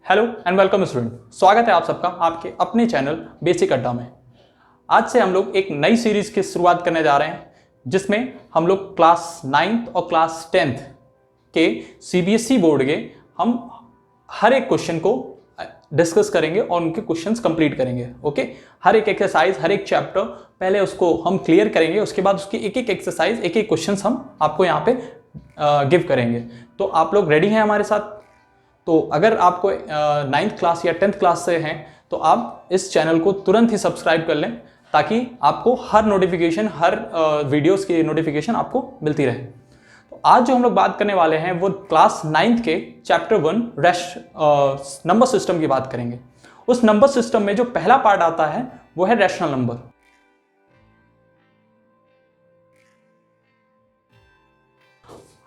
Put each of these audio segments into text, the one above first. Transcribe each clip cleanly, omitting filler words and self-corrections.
Hello and welcome student, स्वागत है आप सबका आपके अपने चैनल बेसिक अड्डा में। आज से हम लोग एक नई सीरीज की शुरुआत करने जा रहे हैं जिसमें हम लोग क्लास 9th और क्लास 10th के सीबीएसई बोर्ड के हम हर एक क्वेश्चन को डिस्कस करेंगे और उनके क्वेश्चंस कंप्लीट करेंगे। ओके, हर एक एक्सरसाइज, हर एक चैप्टर पहले उसको हम क्लियर करेंगे, उसके बाद उसकी एक एक एक्सरसाइज, एक एक क्वेश्चन हम आपको यहाँ पे गिव करेंगे। तो आप लोग रेडी हैं हमारे साथ? तो अगर आपको 9th क्लास या 10th क्लास से हैं तो आप इस चैनल को तुरंत ही सब्सक्राइब कर लें ताकि आपको हर नोटिफिकेशन, हर वीडियोस की नोटिफिकेशन आपको मिलती रहे। तो आज जो हम लोग बात करने वाले हैं वो क्लास 9th के चैप्टर 1 नंबर सिस्टम की बात करेंगे। उस नंबर सिस्टम में जो पहला पार्ट आता है वो है रैशनल नंबर।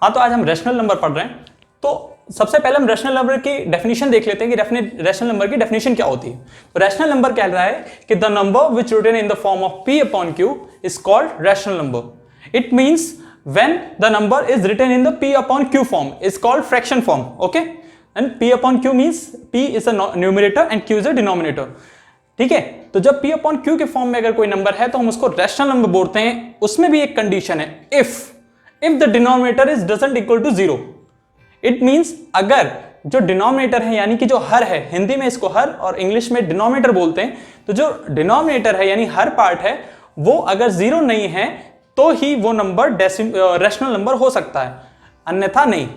हाँ, तो आज हम रैशनल नंबर पढ़ रहे हैं। तो सबसे पहले हम रैशनल नंबर की डेफिनेशन देख लेते हैं कि रैशनल नंबर की डेफिनेशन क्या होती है। तो रैशनल नंबर कह रहा है कि the number which written in the form of p upon q is called rational number. It means when the number is written in the p upon q form is called fraction form. Okay, and p upon q means p is a numerator and q is a denominator. ठीक है, तो जब p upon q के form में अगर कोई number है तो हम उसको रैशनल नंबर बोलते हैं। उसमें भी एक कंडीशन है, if the denominator is doesn't equal to 0। It means अगर जो डिनोमिनेटर है यानी कि जो हर है, हिंदी में इसको हर और इंग्लिश में डिनोमिनेटर बोलते हैं, तो जो डिनोमिनेटर है यानी हर पार्ट है वो अगर 0 नहीं है तो ही वो नंबर रैशनल नंबर हो सकता है, अन्यथा नहीं।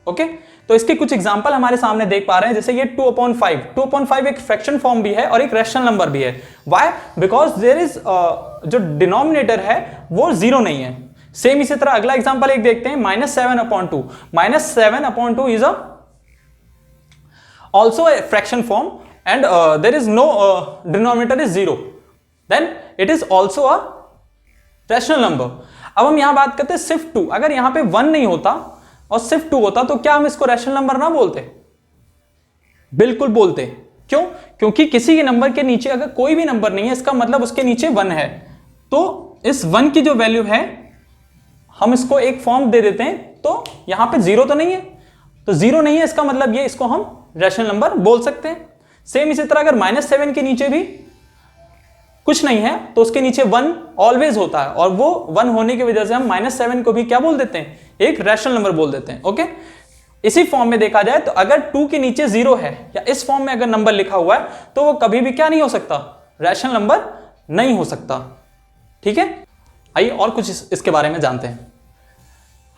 ओके, तो इसके कुछ एग्जांपल हमारे सामने देख पा रहे हैं, जैसे ये 2/5 एक फ्रैक्शन फॉर्म भी है और एक रैशनल नंबर भी है। व्हाई? बिकॉज देयर इज जो डिनोमिनेटर है वो 0 नहीं है। सेम इसी तरह अगला एग्जांपल एक देखते हैं, -7/2। -7/2 is also a fraction form and there is no denominator is 0, then it is also a rational number। अब हम यहां बात करते हैं सिर्फ 2। अगर यहां पे 1 नहीं होता और सिर्फ 2 होता तो क्या हम इसको रैशनल नंबर ना बोलते? बिल्कुल बोलते। क्यों? क्योंकि किसी के नंबर के नीचे अगर कोई भी नंबर नहीं है इसका मतलब उसके नीचे 1 है। तो इस 1 की जो वैल्यू है हम इसको एक फॉर्म दे देते हैं, तो यहां पे 0 तो नहीं है, तो 0 नहीं है इसका मतलब ये, इसको हम रैशनल नंबर बोल सकते हैं। सेम इसी तरह अगर -7 के नीचे भी कुछ नहीं है तो उसके नीचे 1 ऑलवेज होता है और वो 1 होने की वजह से हम -7 को भी क्या बोल देते हैं? एक रैशनल नंबर बोल देते हैं। ओके, इसी फॉर्म में देखा जाए तो अगर 2 के नीचे 0 है या इस फॉर्म में अगर नंबर लिखा हुआ है तो वो कभी भी क्या नहीं हो सकता? रैशनल नंबर नहीं हो सकता। ठीक है, आइए और कुछ इसके बारे में जानते हैं।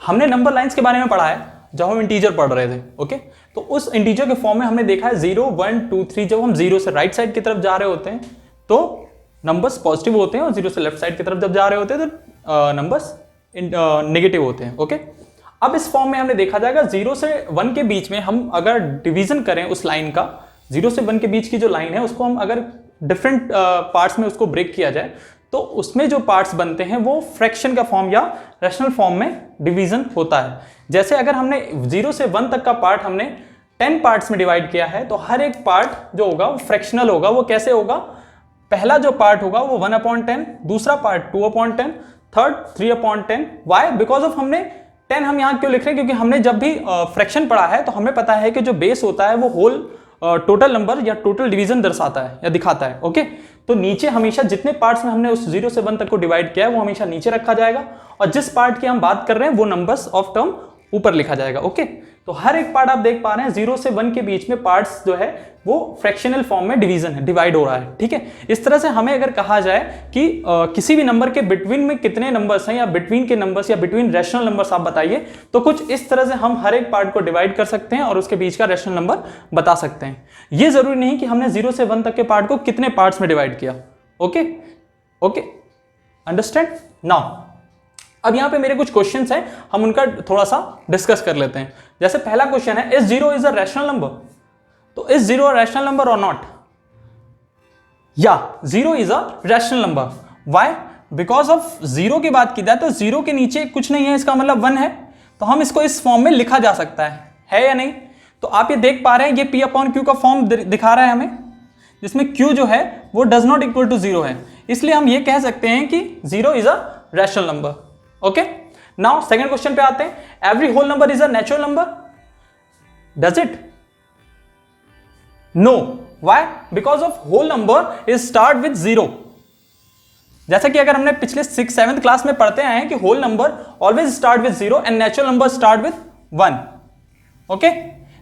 हमने नंबर लाइंस के बारे में पढ़ा है जब हम इंटीजर पढ़ रहे थे। ओके, तो उस इंटीजर के फॉर्म में हमने देखा है 0 1 2 3। जब हम 0 से राइट साइड की तरफ जा रहे होते हैं तो नंबर्स पॉजिटिव होते हैं और 0 से लेफ्ट साइड की तरफ जब जा रहे होते हैं तो नंबर्स नेगेटिव होते हैं। ओके, अब इस फॉर्म में हमने देखा जाएगा 0 से 1 के बीच में हम अगर डिवीजन करें उस लाइन का, 0 से 1 के बीच की जो लाइन है उसको हम अगर डिफरेंट पार्ट्स में उसको ब्रेक किया जाए तो उसमें जो पार्ट्स बनते हैं वो फ्रैक्शन का फॉर्म या रैशनल फॉर्म में डिवीजन होता है। जैसे अगर हमने 0 से 1 तक का पार्ट हमने 10 पार्ट्स में डिवाइड किया है तो हर एक पार्ट जो होगा वो फ्रैक्शनल होगा। वो कैसे होगा? पहला जो पार्ट होगा वो 1/10, दूसरा part 2/10, third 3/10। Why? Because of हमने 10 हम यहाँ क्यों लिख रहे हैं? क्योंकि हमने जब भी फ्रैक्शन पढ़ा है तो हमें पता है कि जो बेस होता है वो होल टोटल नंबर या टोटल डिवीजन दर्शाता है या दिखाता है। ओके, तो नीचे हमेशा जितने पार्ट्स में हमने उस 0 से 1 तक को डिवाइड किया है वो हमेशा नीचे रखा जाएगा और जिस पार्ट की हम बात कर रहे हैं वो नंबर्स ऑफ टर्म ऊपर लिखा जाएगा। ओके, तो हर एक पार्ट आप देख पा रहे हैं 0 से 1 के बीच में पार्ट्स जो है वो फ्रैक्शनल फॉर्म में डिवीजन है, डिवाइड हो रहा है। ठीक है, इस तरह से हमें अगर कहा जाए कि किसी भी नंबर के बिटवीन में कितने नंबर्स हैं या बिटवीन के नंबर्स या बिटवीन रैशनल नंबर्स आप बताइए, तो कुछ इस तरह से हम हर एक पार्ट को डिवाइड कर सकते हैं और उसके बीच का रैशनल नंबर बता सकते हैं। ये जरूरी नहीं कि हमने 0 से 1 तक के पार्ट को कितने पार्ट्स में डिवाइड किया। Okay okay, understand now. अब यहां पे मेरे कुछ क्वेश्चंस हैं, हम उनका थोड़ा सा डिस्कस कर लेते हैं। जैसे पहला क्वेश्चन है, is 0 is a rational number? तो इज 0 अ रैशनल नंबर और नॉट? या 0 is a rational number. Why? Because of 0 की बात की जाए तो 0 के नीचे कुछ नहीं है, इसका मतलब 1 है, तो हम इसको इस फॉर्म में लिखा जा सकता है या नहीं? तो आप ये देख पा रहे हैं ये p/q का फॉर्म दिखा रहा है हमें, जिसमें q जो है वो डज नॉट इक्वल टू 0 है, इसलिए हम ये कह सकते हैं कि 0 is a rational number. Okay, now second question पे आते हैं, every whole number is a natural number? Does it? No, why? Because of whole number is start with 0। जैसा कि अगर हमने पिछले 6th-7th क्लास में पढ़ते आए हैं कि whole number always start with 0 and natural number start with 1। Okay,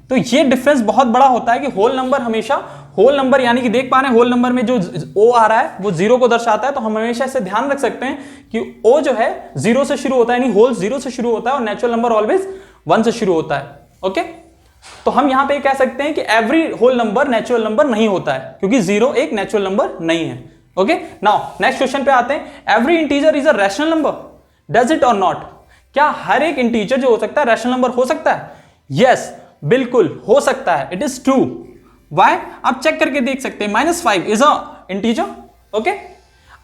तो ये डिफरेंस बहुत बड़ा होता है कि होल नंबर हमेशा, होल नंबर यानी कि देख पा रहे हैं होल नंबर में जो ओ आ रहा है वो 0 को दर्शाता है, तो हम हमेशा इसे ध्यान रख सकते हैं कि ओ जो है 0 से शुरू होता है, यानी होल 0 से शुरू होता है और नेचुरल नंबर ऑलवेज 1 से शुरू होता है। ओके, तो हम यहां पे कह सकते हैं कि every whole number natural number नहीं होता है, क्योंकि 0 एक नेचुरल नंबर नहीं है। ओके, नाउ नेक्स्ट क्वेश्चन पे आते हैं। Every integer is a rational number, does it और नॉट? क्या हर एक इंटीजर जो हो सकता है रैशनल नंबर हो सकता है? यस, बिल्कुल हो सकता है, इट इज ट्रू। वाई? आप चेक करके देख सकते हैं, -5 इज अ इंटीजर। ओके,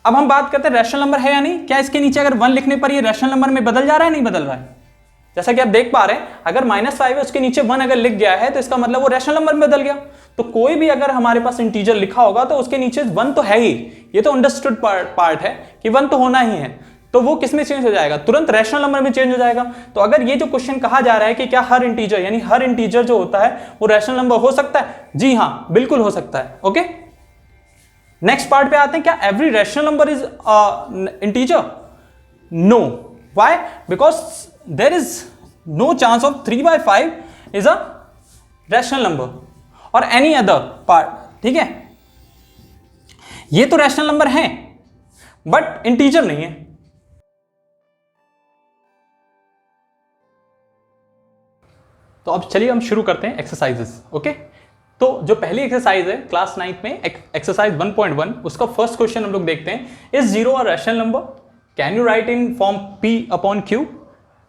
अब हम बात करते हैं रैशनल नंबर है या नहीं। क्या इसके नीचे अगर 1 लिखने पर ये रैशनल नंबर में बदल जा रहा है, नहीं बदल रहा है? जैसा कि आप देख पा रहे हैं, अगर -5 है उसके नीचे 1 अगर लिख गया है तो इसका मतलब वो रैशनल नंबर में बदल गया। तो कोई भी अगर हमारे पास इंटीजर लिखा होगा तो उसके नीचे 1 तो है ही, ये तो अंडरस्टूड पार्ट है कि 1 तो होना ही है, तो वो किस में चेंज हो जाएगा? तुरंत रैशनल नंबर में चेंज हो जाएगा। तो अगर ये जो क्वेश्चन कहा जा रहा है कि क्या हर इंटीजर, यानी हर इंटीजर जो होता है वो रैशनल नंबर हो सकता है, जी हां, बिल्कुल हो सकता है। ओके, नेक्स्ट पार्ट पे आते हैं। क्या every rational number is integer? No, why? Because there is no chance of 3/5 is a rational number और एनी अदर पार्ट। ठीक है, ये तो रैशनल नंबर है बट इंटीजर नहीं है। तो अब चलिए हम शुरू करते हैं एक्सरसाइजेस। ओके, तो जो पहली एक्सरसाइज है क्लास 9th में एक्सरसाइज 1.1, उसका फर्स्ट क्वेश्चन हम लोग देखते हैं। Is 0 a rational number? Can you right in form P/Q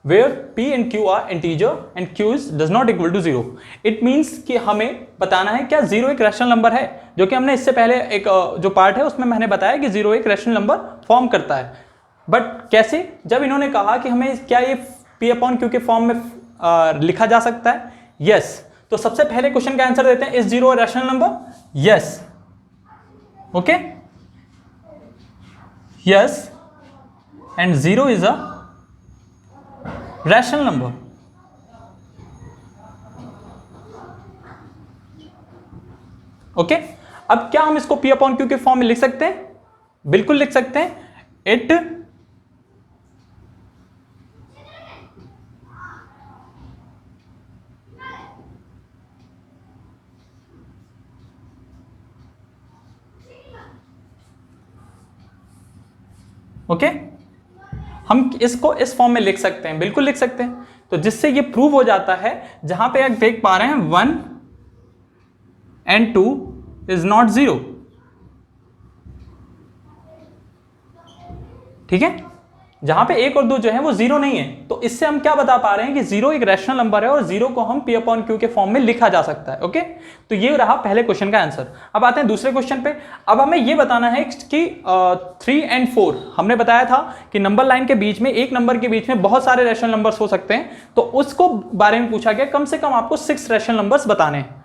where P and Q are integer and Q does not equal to 0। It means कि हमें बताना है क्या 0 एक रैशनल नंबर है, जो कि हमने इससे पहले एक जो पार्ट है उसमें मैंने बताया कि 0 एक रैशनल नंबर फॉर्म करता है। बट कैसे? जब इन्होंने कहा कि हमें क्या ये P/Q के फॉर्म में लिखा जा सकता है? यस। तो सबसे पहले क्वेश्चन का आंसर देते हैं, is 0 a rational number? Yes. Okay, yes, and 0 is a rational number. Okay, अब क्या हम इसको P/Q के फॉर्म में लिख सकते हैं? बिल्कुल लिख सकते हैं। इट ओके, हम इसको इस फॉर्म में लिख सकते हैं, बिल्कुल लिख सकते हैं। तो जिससे ये प्रूव हो जाता है, जहां पे आप देख पा रहे हैं 1 and 2 इज नॉट 0। ठीक है, जहां पे 1 और 2 जो है वो 0 नहीं है। तो इससे हम क्या बता पा रहे हैं कि 0 एक रैशनल नंबर है और 0 को हम P/Q के फॉर्म में लिखा जा सकता है। ओके, तो ये रहा पहले क्वेश्चन का आंसर। अब आते हैं दूसरे क्वेश्चन पे। अब हमें ये बताना है कि 3 and 4, हमने बताया था कि नंबर लाइन के बीच में, एक नंबर के बीच में बहुत सारे रैशनल नंबर्स हो सकते हैं, तो उसको बारे में पूछा गया कम से कम आपको 6 रैशनल नंबर्स बताने हैं।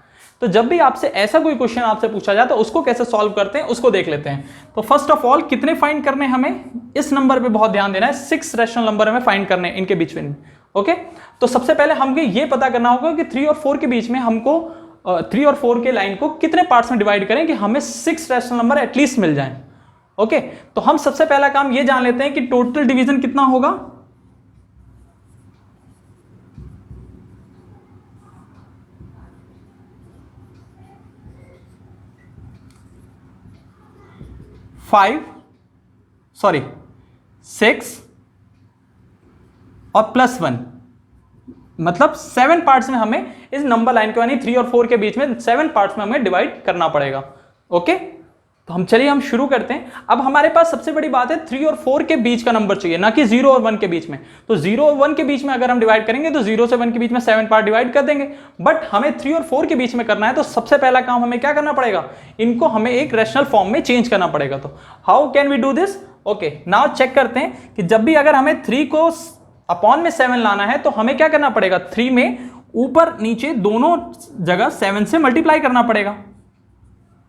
तो जब भी आपसे ऐसा कोई क्वेश्चन आपसे पूछा जाए तो उसको कैसे सॉल्व करते हैं उसको देख लेते हैं। तो फर्स्ट ऑफ ऑल कितने फाइंड करने हमें, इस नंबर पे बहुत ध्यान देना है। 6 रैशनल नंबर हमें फाइंड करने हैं इनके बीच में। ओके, तो सबसे पहले हमको ये पता करना होगा कि 3 और 4 के बीच में हमको 3 और 4 के लाइन को कितने पार्ट्स में डिवाइड करें कि हमें 6 रैशनल नंबर एटलीस्ट मिल जाए। ओके, तो हम सबसे पहला काम ये जान लेते हैं कि टोटल डिवीजन कितना होगा। 6 और +1, मतलब 7 पार्ट्स में हमें इस नंबर लाइन को, यानी 3 और 4 के बीच में 7 पार्ट्स में हमें डिवाइड करना पड़ेगा। ओके, तो हम चलिए हम शुरू करते हैं। अब हमारे पास सबसे बड़ी बात है 3 और 4 के बीच का नंबर चाहिए, ना कि 0 और 1 के बीच में। तो 0 और 1 के बीच में अगर हम डिवाइड करेंगे तो 0 से 1 के बीच में 7 पार्ट डिवाइड कर देंगे। बट हमें 3 और 4 के बीच में करना है, तो सबसे पहला काम हमें क्या करना पड़ेगा, इनको हमें एक रैशनल फॉर्म में चेंज करना पड़ेगा। तो how can we do this? Okay, now check करते हैं कि जब भी अगर हमें 3 को अपॉन में 7 लाना है तो हमें क्या करना पड़ेगा, 3 में ऊपर नीचे दोनों जगह 7 से मल्टीप्लाई करना पड़ेगा।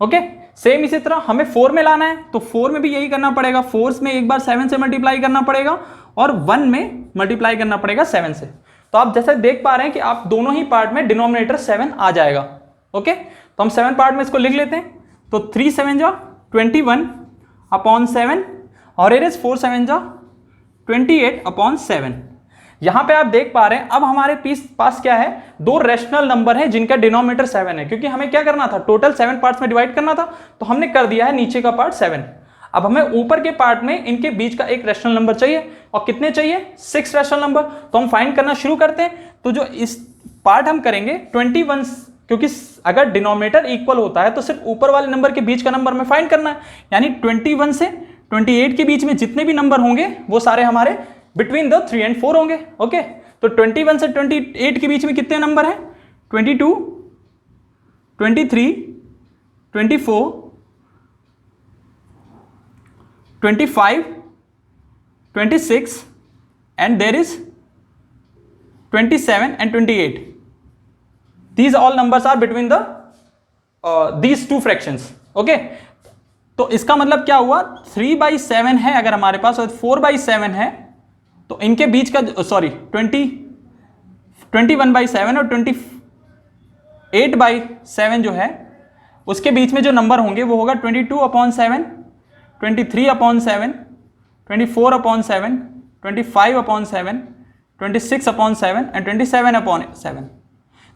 ओके, सेम इसी तरह हमें 4 में लाना है तो 4 में भी यही करना पड़ेगा। 4 में एक बार 7 से मल्टीप्लाई करना पड़ेगा और 1 में मल्टीप्लाई करना पड़ेगा 7 से। तो आप जैसे देख पा रहे हैं कि आप दोनों ही पार्ट में डिनोमिनेटर 7 आ जाएगा। ओके, तो हम 7 पार्ट में इसको लिख लेते हैं। तो 3 7 जा 21 अपॉन 7 और इट इज 4 7 जा 28 अपॉन 7। यहां पे आप देख पा रहे हैं अब हमारे पास क्या है, दो रैशनल नंबर है जिनका डिनोमिनेटर 7 है, क्योंकि हमें क्या करना था, टोटल 7 पार्ट्स में डिवाइड करना था, तो हमने कर दिया है नीचे का पार्ट 7। अब हमें ऊपर के पार्ट में इनके बीच का एक रैशनल नंबर चाहिए, और कितने चाहिए, 6 रैशनल नंबर। तो हम फाइंड करना शुरू करते हैं। तो जो इस पार्ट हम करेंगे 21, क्योंकि अगर डिनोमिनेटर इक्वल होता है तो सिर्फ ऊपर वाले नंबर के बीच का नंबर में फाइंड करना है, यानी 21 से 28 के बीच में जितने भी नंबर होंगे वो सारे हमारे बिटवीन द 3 and 4 होंगे। ओके, तो 21 से 28 के बीच में कितने नंबर हैं, 22, 23, 24, 25, 26 and there is 27 and 28. These all numbers are between the these two fractions. Okay, तो इसका मतलब क्या हुआ, 3/7 है अगर हमारे पास और 4/7 है, तो इनके बीच का 21/7 और 28/7 जो है उसके बीच में जो नंबर होंगे वो होगा 22/7, 23/7, 24/7, 25/7, 26/7 एंड 27/7।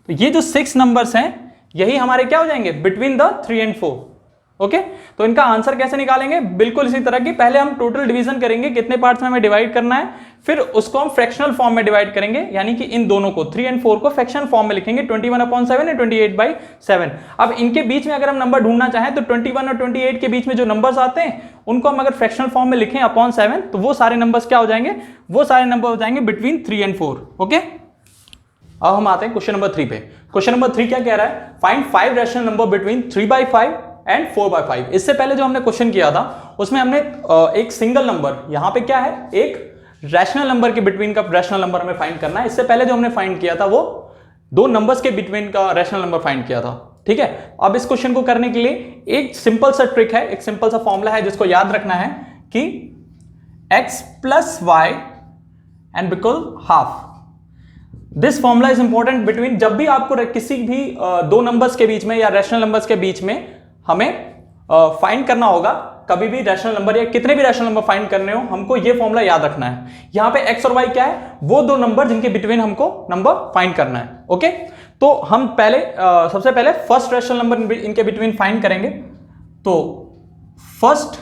तो ये जो 6 नंबर्स हैं यही हमारे क्या हो जाएंगे, बिटवीन द 3 and 4। ओके, तो इनका आंसर कैसे निकालेंगे, बिल्कुल इसी तरह की, पहले हम टोटल डिवीजन करेंगे कितने पार्ट्स में हमें डिवाइड करना है, फिर उसको हम फ्रैक्शनल फॉर्म में डिवाइड करेंगे, यानी कि इन दोनों को 3 and 4 को फ्रैक्शनल फॉर्म में लिखेंगे, 21/7 और 28/7। अब इनके बीच में अगर हम नंबर ढूंढना चाहें तो 21 और 28 के बीच में जो नंबर्स आते हैं उनको हम अगर फ्रैक्शनल फॉर्म में लिखें अपॉन 7, तो वो सारे नंबर्स क्या हो जाएंगे, वो सारे नंबर हो जाएंगे बिटवीन 3 and 4। ओके, अब हम आते हैं क्वेश्चन नंबर 3 पे। क्वेश्चन नंबर 3 क्या कह रहा है, find 5 rational number between 3/5 and 4/5। इससे पहले जो हमने क्वेश्चन किया था उसमें हमने एक सिंगल नंबर, यहां पे क्या है, एक रैशनल नंबर के बिटवीन का रैशनल नंबर हमें फाइंड करना है। इससे पहले जो हमने फाइंड किया था वो दो नंबर्स के बिटवीन का रैशनल नंबर फाइंड किया था। ठीक है, अब इस क्वेश्चन को करने के लिए एक सिंपल सा ट्रिक है, एक सिंपल सा फॉर्मूला है जिसको याद रखना है कि x + y एंड बिकॉल हाफ। This formula is important between, जब भी आपको किसी भी दो नंबर्स के बीच में या रैशनल नंबर्स के बीच में हमें फाइंड करना होगा, कभी भी रैशनल नंबर या कितने भी रैशनल नंबर फाइंड करने हो, हमको ये फॉर्मूला याद रखना है। यहां पे x और y क्या है, वो दो नंबर जिनके बिटवीन हमको नंबर फाइंड करना है। ओके, तो हम पहले सबसे पहले फर्स्ट रैशनल नंबर इनके बिटवीन फाइंड करेंगे। तो फर्स्ट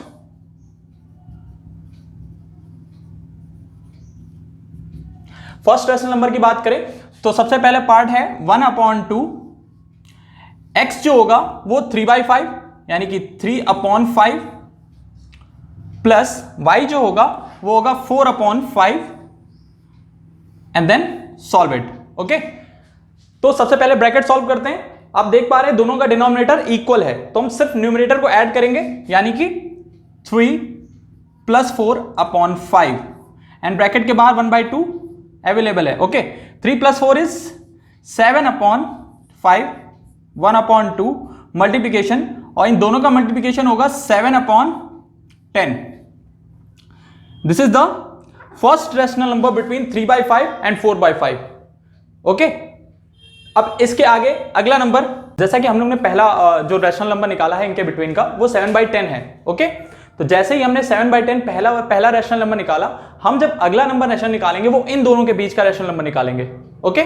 रैशनल नंबर की बात करें तो सबसे पहले पार्ट है 1/2, x जो होगा वो 3/5 यानी कि 3/5 प्लस y जो होगा वो होगा 4/5 and then solve it. Okay, तो सबसे पहले ब्रैकेट सॉल्व करते हैं। आप देख पा रहे हैं दोनों का डिनोमिनेटर इक्वल है, तो हम सिर्फ न्यूमरेटर को ऐड करेंगे, यानी कि 3 + 4/5 एंड ब्रैकेट के बाहर 1/2 अवेलेबल है। ओके, 3 + 4 इज 7/5, 1/2 मल्टीप्लीकेशन, और इन दोनों का मल्टीप्लीकेशन होगा 7/10। This is the first rational number between 3/5 and 4/5। Okay, अब इसके आगे अगला नंबर, जैसा कि हम लोग ने पहला जो रैशनल नंबर निकाला है इनके बिटवीन का वो 7/10 है। ओके, तो जैसे ही हमने 7/10 पहला रैशनल नंबर निकाला, हम जब अगला नंबर रैशनल निकालेंगे वो इन दोनों के बीच का रैशनल नंबर निकालेंगे। ओके,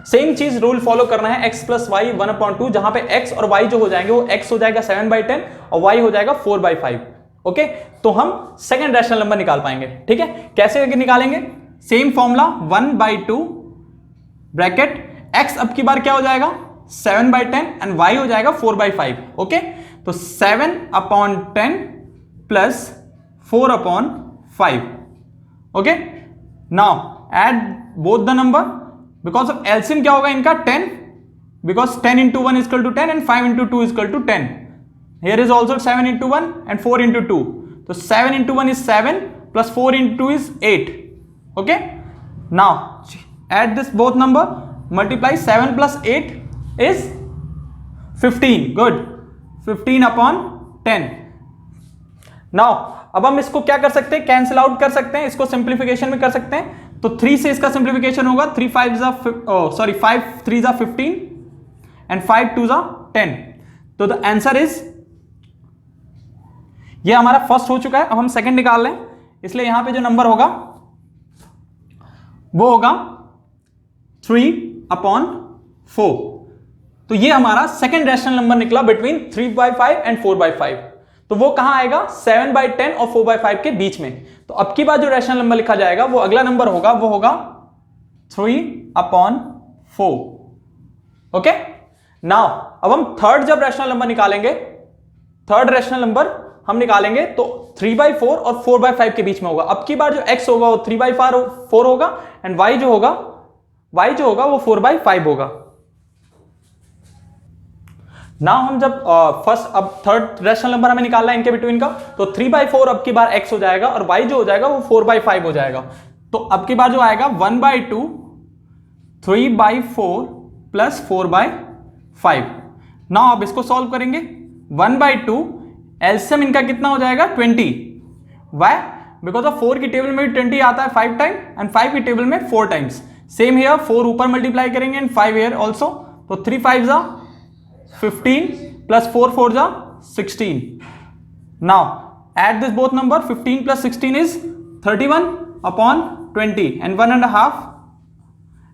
सेम चीज रूल फॉलो करना है, x + y 1/2, जहां पे x और y जो हो जाएंगे वो x हो जाएगा 7/10 और y हो जाएगा 4/5। ओके, तो हम सेकंड रैशनल नंबर निकाल पाएंगे। ठीक है, कैसे निकालेंगे, सेम फॉर्मूला 1/2 ब्रैकेट x अब की बार क्या हो जाएगा 7/10 एंड y हो जाएगा 4/5। ओके, तो 7/10 plus 4/5। Okay, now add both the number, because of LCM क्या होगा इनका 10, because 10 × 1 = 10 and 5 × 2 = 10। Here is also 7 × 1 and 4 × 2. So 7 × 1 is 7 plus 4 × 2 is 8. Okay. Now add this both number, multiply 7 plus 8 is 15. Good. 15/10. Now अब हम इसको क्या कर सकते हैं, कैंसिल आउट कर सकते हैं, इसको सिंप्लीफिकेशन में कर सकते हैं। तो 3 से इसका सिंप्लीफिकेशन होगा, 5 3 15 एंड 5 2 10। तो द आंसर इज, ये हमारा फर्स्ट हो चुका है, अब हम सेकंड निकाल लें, इसलिए यहां पे जो नंबर होगा वो होगा 3/4। तो ये हमारा सेकंड रैशनल नंबर निकला बिटवीन 3/5 एंड 4/5। तो वो कहां आएगा, 7/10 और 4/5 के बीच में। तो अब की बार जो रैशनल नंबर लिखा जाएगा वो अगला नंबर होगा, वो होगा 3/4। ओके, नाउ अब हम थर्ड जब रैशनल नंबर निकालेंगे, थर्ड रैशनल नंबर हम निकालेंगे तो 3/4 और 4/5 के बीच में होगा। अब की बार जो x होगा वो 3/4 होगा एंड y जो होगा वो 4/5 होगा। नाउ हम जब फर्स्ट अब थर्ड रैशनल नंबर हमें निकालना है इनके बिटवीन का, तो 3/4 अब की बार x हो जाएगा और y जो हो जाएगा वो 4/5 हो जाएगा। तो अब की बार जो आएगा 1/2 3/4 प्लस 4/5। नाउ अब इसको सॉल्व करेंगे, 1/2 एलसीएम इनका कितना हो जाएगा 20। वाई, बिकॉज ऑफ 4 की टेबल में भी 20 आता है 5 टाइम एंड 5 की टेबल में 4 टाइम्स। सेम हियर 4 ऊपर मल्टीप्लाई करेंगे एंड 5 हियर ऑल्सो। तो 3 5 जा 15 प्लस 4 4 जा 16। Now add this both number, 15 plus 16 is 31/20 and 1.5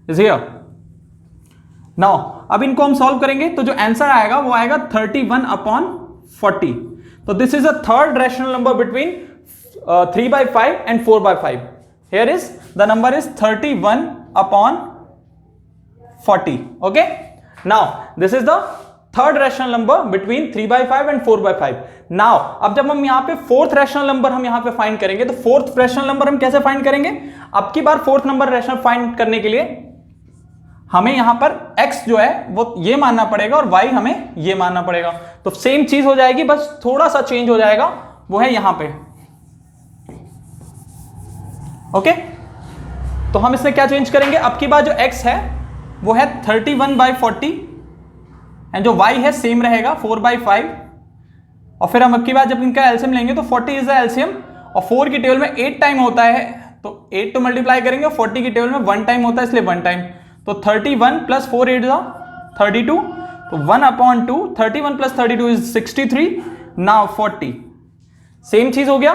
is here. Now अब इनको हम सॉल्व करेंगे तो जो आंसर आएगा वो आएगा 31/40। तो this is a third rational number between 3/5 and 4/5। Here is the number is 31/40। Okay, now this is the third rational number between 3/5 and 4/5। Now अब जब हम यहां पे फोर्थ रैशनल नंबर हम यहां पे फाइंड करेंगे, तो फोर्थ रैशनल नंबर हम कैसे फाइंड करेंगे, अब की बार फोर्थ नंबर रैशनल फाइंड करने के लिए हमें यहां पर x जो है वो ये मानना पड़ेगा और y हमें ये मानना पड़ेगा। तो सेम चीज हो जाएगी, बस थोड़ा सा चेंज हो जाएगा, वो है यहां पे। ओके, तो हम इसमें क्या चेंज करेंगे, अब की बार जो x है वो है 31/40 एंड जो y है सेम रहेगा 4/5। और फिर हम अब की बार जब इनका एलसीएम लेंगे तो 40 इज द एलसीएम और 4 की टेबल में 8 टाइम होता है, तो 8 तो मल्टीप्लाई करेंगे और 40 की टेबल में 1 टाइम होता है, इसलिए 1 टाइम। तो 31 प्लस 4 8 32, तो 1/2 31 प्लस 32 इज 63। नाउ 40 सेम चीज हो गया।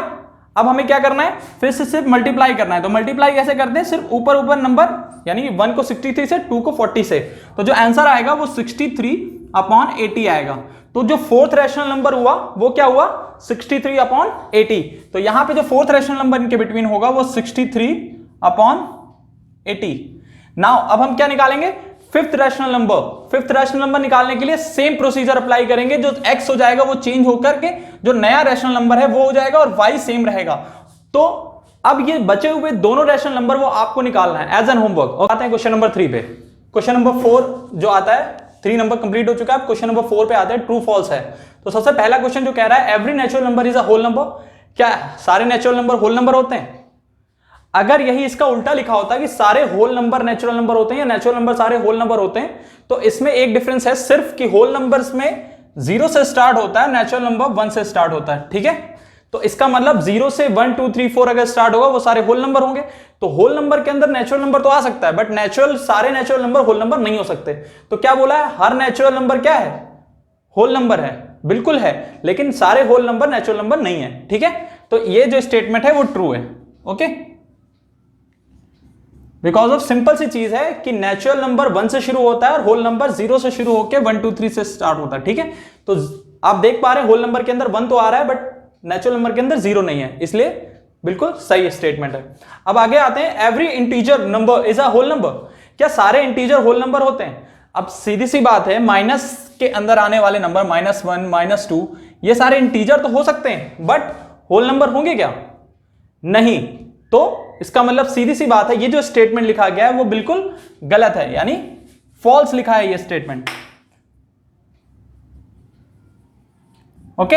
अब हमें क्या करना है, फिर से सिर्फ मल्टीप्लाई करना है। तो मल्टीप्लाई कैसे करते हैं, सिर्फ ऊपर ऊपर नंबर, यानी 1 को 63 से, 2 को 40 से। तो जो आंसर आएगा वो 63/80 आएगा। तो जो फोर्थ रैशनल नंबर हुआ वो क्या हुआ, 63/80। तो यहां पे जो फोर्थ रैशनल नंबर इनके बिटवीन होगा वो 63/80। नाउ अब हम क्या निकालेंगे, fifth rational number. Fifth rational number निकालने के लिए सेम प्रोसीजर अप्लाई करेंगे। जो x हो जाएगा वो चेंज होकर के जो नया रैशनल नंबर है वो हो जाएगा और y सेम रहेगा। तो अब ये बचे हुए दोनों रैशनल नंबर वो आपको निकालना है एज एन होमवर्क। और आते हैं क्वेश्चन नंबर 3 पे। क्वेश्चन नंबर 4 जो आता है, 3 नंबर कंप्लीट हो चुका है, क्वेश्चन नंबर 4 पे आते हैं, ट्रू फॉल्स है। तो सबसे पहला क्वेश्चन जो कह रहा है, every natural number is a whole number. क्या सारे नेचुरल नंबर होल नंबर होते हैं? अगर यही इसका उल्टा लिखा होता कि सारे होल नंबर नेचुरल नंबर होते हैं या नेचुरल नंबर सारे होल नंबर होते हैं, तो इसमें एक डिफरेंस है सिर्फ कि होल नंबर्स में 0 से स्टार्ट होता है, नेचुरल नंबर 1 से स्टार्ट होता है। ठीक है, तो इसका मतलब 0 से 1 2 3 4 अगर स्टार्ट होगा वो सारे होल नंबर होंगे। तो होल नंबर के अंदर नेचुरल नंबर तो आ सकता है, बट नेचुरल सारे नेचुरल नंबर होल नंबर नहीं हो सकते। तो क्या बोला है, हर नेचुरल नंबर क्या है, होल नंबर है। बिल्कुल है, लेकिन सारे होल नंबर नेचुरल नंबर नहीं है। ठीक है, तो ये जो स्टेटमेंट है वो ट्रू है। ओके, बिकॉज ऑफ सिंपल सी चीज है कि नेचुरल नंबर 1 से शुरू होता है और होल नंबर 0 से शुरू होकर 1 2 3 से स्टार्ट होता है। ठीक है, तो आप देख पा रहे हैं होल नंबर के अंदर 1 तो आ रहा है बट नेचुरल नंबर के अंदर 0 नहीं है, इसलिए बिल्कुल सही स्टेटमेंट है। अब आगे आते हैं, every integer number is a whole number. क्या सारे इंटीजर होल नंबर होते हैं? अब सीधी सी बात है, माइनस के अंदर आने वाले नंबर -1 -2 ये सारे इंटीजर तो हो सकते हैं, बट होल नंबर होंगे क्या? नहीं। तो इसका मतलब सीधी सी बात है, ये जो स्टेटमेंट लिखा गया है वो बिल्कुल गलत है, यानी फॉल्स लिखा है ये स्टेटमेंट। ओके,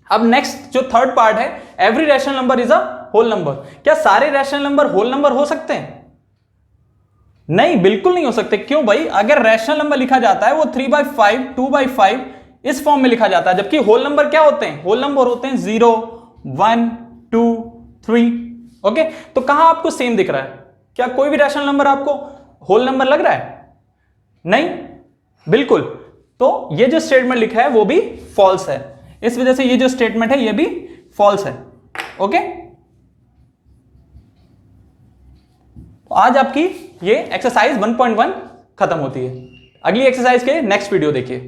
अब नेक्स्ट जो थर्ड पार्ट है, every rational number is a whole number. क्या सारे रैशनल नंबर होल नंबर हो सकते हैं? नहीं, बिल्कुल नहीं हो सकते। क्यों भाई? अगर रैशनल नंबर लिखा जाता है वो 3/5 2/5 इस फॉर्म में लिखा जाता है, जबकि होल नंबर क्या होते हैं? होल नंबर होते हैं 0 1 2 3। ओके, तो कहां आपको सेम दिख रहा है? क्या कोई भी रैशनल नंबर आपको होल नंबर लग रहा है? नहीं, बिल्कुल। तो ये जो स्टेटमेंट लिखा है वो भी फॉल्स है, इस वजह से ये जो स्टेटमेंट है ये भी फॉल्स है। ओके, तो आज आपकी ये एक्सरसाइज 1.1 खत्म होती है। अगली एक्सरसाइज के नेक्स्ट वीडियो देखिए।